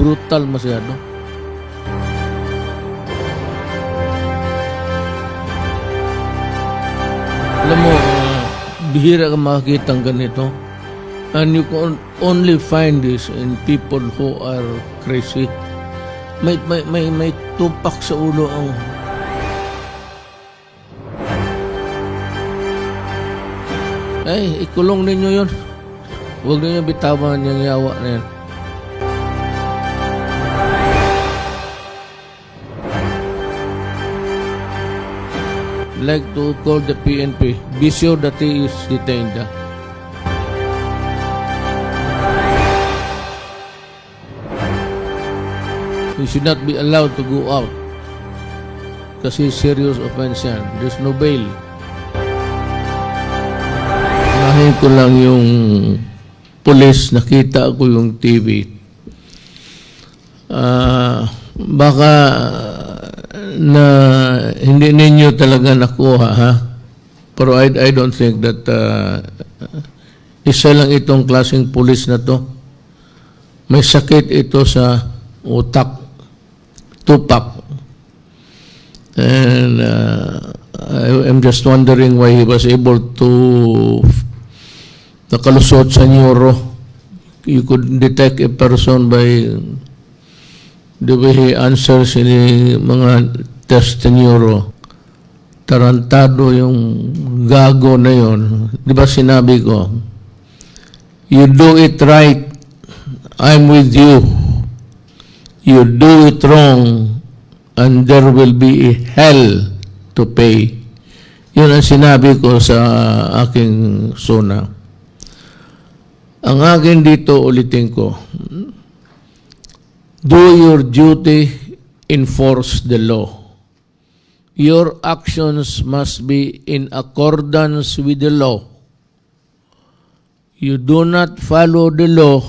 brutal masyado. Alam mo, bihira ka makakita ng ganito. And you can only find this in people who are crazy. May tupak sa ulo ang... Ay, ikulong ninyo yun. Huwag ninyo bitawan yung yawa na yan. Like to call the PNP, be sure that he is detained. He should not be allowed to go out kasi serious offense yan. There's no bail. Unahin ko lang yung police, nakita ko yung TV. Baka na hindi ninyo talaga nakuha, ha? Pero I don't think that isa lang itong klaseng police na to. May sakit ito sa utak, tupak. And I'm just wondering why he was able to nakalusot sa neuro. You could detect a person by the way he answers in mga test neuro. Tarantado yung gago na yun. Di ba sinabi ko, you do it right, I'm with you. You do it wrong, and there will be a hell to pay. Yun ang sinabi ko sa aking sona. Ang akin dito, ulitin ko, do your duty, enforce the law. Your actions must be in accordance with the law. You do not follow the law,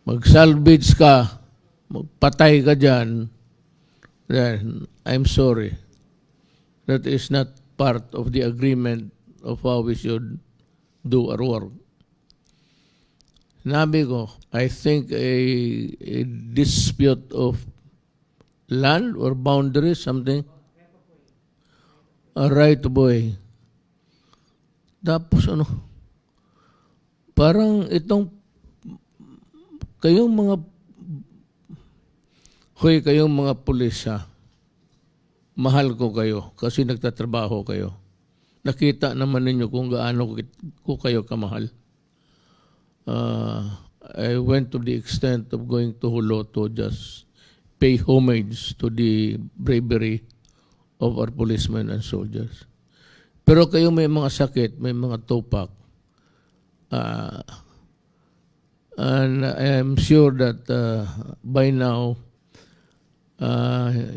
mag-salvage ka, magpatay ka dyan, then I'm sorry. That is not part of the agreement of how we should do our work. Sinabi ko, I think a dispute of land or boundaries, something, a right of way. Tapos ano, parang itong, kayong mga pulis, ha, mahal ko kayo kasi nagtatrabaho kayo. Nakita naman ninyo kung gaano ko kayo kamahal. I went to the extent of going to Hulo to just pay homage to the bravery of our policemen and soldiers. Pero kayo may mga sakit, may mga tupak. And I am sure that by now,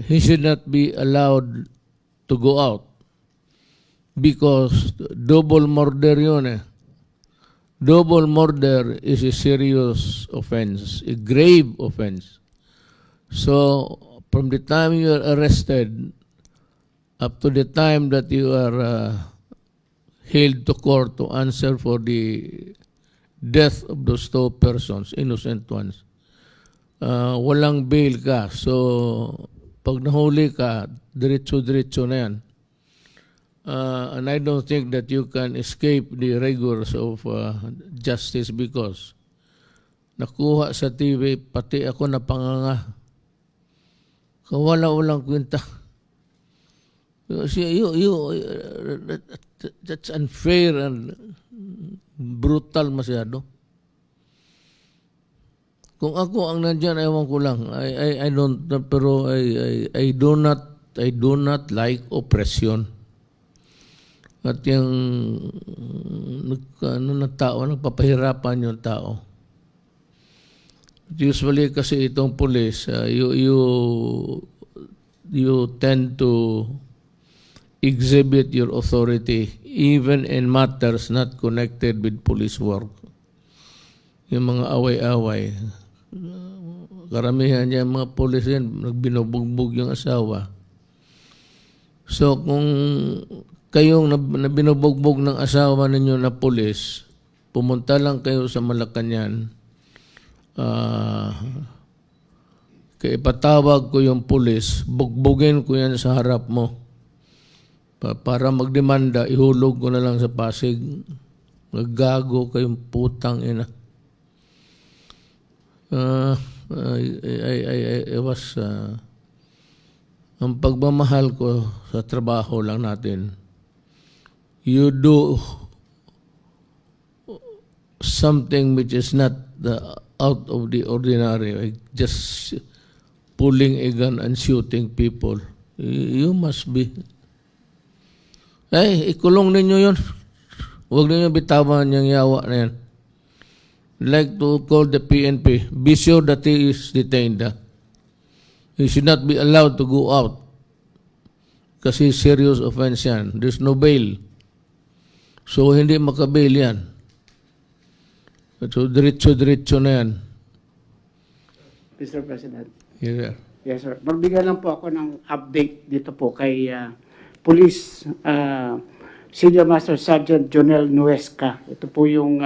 he should not be allowed to go out because double murder yun eh. Double murder is a serious offense, a grave offense. So, from the time you are arrested up to the time that you are hailed to court to answer for the death of those two persons, innocent ones, walang bail ka. So, pag nahuli ka, diretso-diretso na yan. And I don't think that you can escape the rigors of justice because nakuha sa TV, pati ako napanganga. Kawala-walang kwenta. That's unfair and brutal masyado. Kung ako ang nandyan, ewan ko lang. I don't, pero I do not like oppression. At yung nagpapahirapan yung tao. Usually kasi itong police, you tend to exhibit your authority even in matters not connected with police work. Yung mga away-away. Karamihan niya mga police yan, nagbinubugbog yung asawa. So kung kayong binubugbog ng asawa ninyo na pulis, pumunta lang kayo sa Malacanang, Kaya ipatawag ko yung pulis, bugbugin ko yan sa harap mo. Para magdemanda, ihulog ko na lang sa Pasig. Naggago kayong putang ina. I was, ang pagmamahal ko sa trabaho lang natin. You do something which is not out of the ordinary, like just pulling a gun and shooting people. You must be. Ay, ikulong ninyo yun. Huwag ninyo bitawan yung yawa na yan. Like to call the PNP, be sure that he is detained. He should not be allowed to go out. Kasi serious offense yan. There's no bail. So, hindi makabail yan. So, diretso-diretso na yan. Mr. President. Yes, sir. Yes, sir. Magbigay lang po ako ng update dito po kay Police Senior Master Sergeant Jonel Nuesca. Ito po yung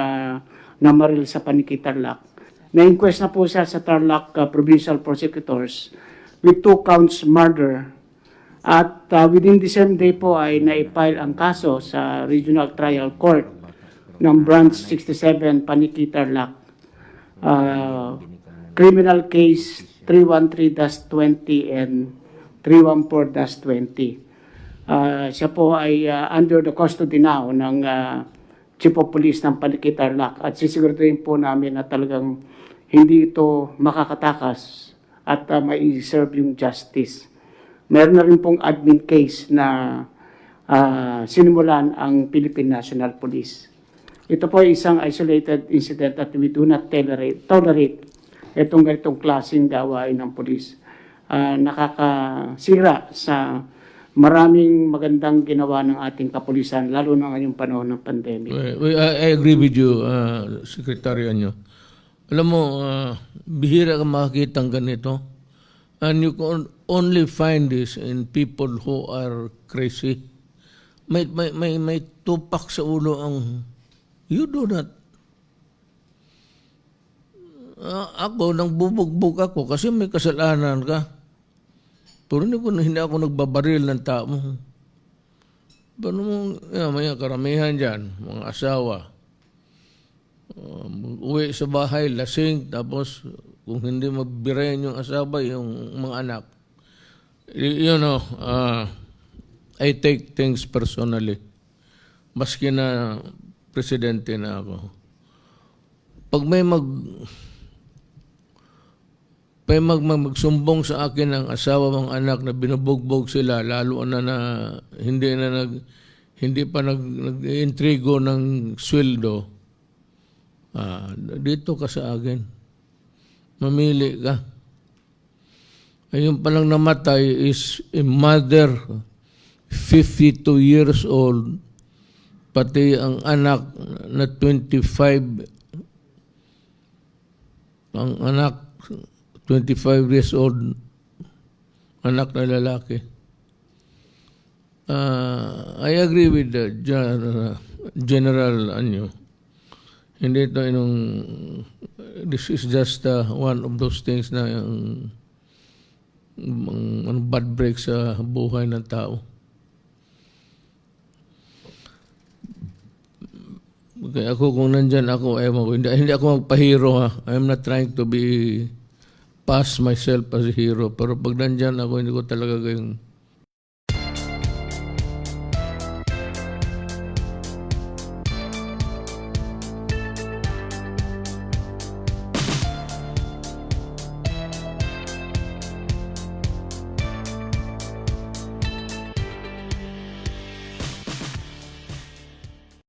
namaril sa Paniki, Tarlac. Na-inquest na po siya sa Tarlac Provincial Prosecutors with 2 counts murder. At within the same day po ay naipile ang kaso sa Regional Trial Court ng Branch 67 Paniki, Tarlac. Criminal case 313-20 and 314-20. Siya po ay under the custody now ng Chief of Police ng Paniki, Tarlac, at sisiguraduhin po namin na talagang hindi ito makakatakas at may serve yung justice. Meron na rin pong admin case na sinimulan ang Philippine National Police. Ito po ay isang isolated incident at we do not tolerate itong ganitong klaseng gawain ng police. Nakakasira sa maraming magandang ginawa ng ating kapulisan, lalo na ngayong panahon ng pandemic. I agree with you, Secretary Anyo. Alam mo, bihira ka makakita ng ganito. And you can only find this in people who are crazy. May tupak sa ulo ang, you do not. Ako, nang bubugbog ako kasi may kasalanan ka. Pero hindi ako nagbabaril ng tao. Paano mo, may karamihan dyan, mga asawa. Uwi sa bahay, lasing, tapos kung hindi magbiren yung asawa, yung mga anak. You know, I take things personally. Maski na presidente na ako. Pag may magsumbong sa akin ang asawa ng anak na binubugbog sila, lalo na hindi pa nag-intrigo ng sweldo, dito ka sa akin. Mamili ka. Ayun palang namatay is a mother, 52 years old, pati ang anak na 25, ang anak 25 years old, anak na lalaki. I agree with the General Anyo. Hindi ito this is just one of those things na yung bad break sa buhay ng tao. Okay, ako kung nandyan ako, hindi ako magpahiro ha. I'm not trying to be pass myself as a hero. Pero pag nandyan ako, hindi ko talaga kayong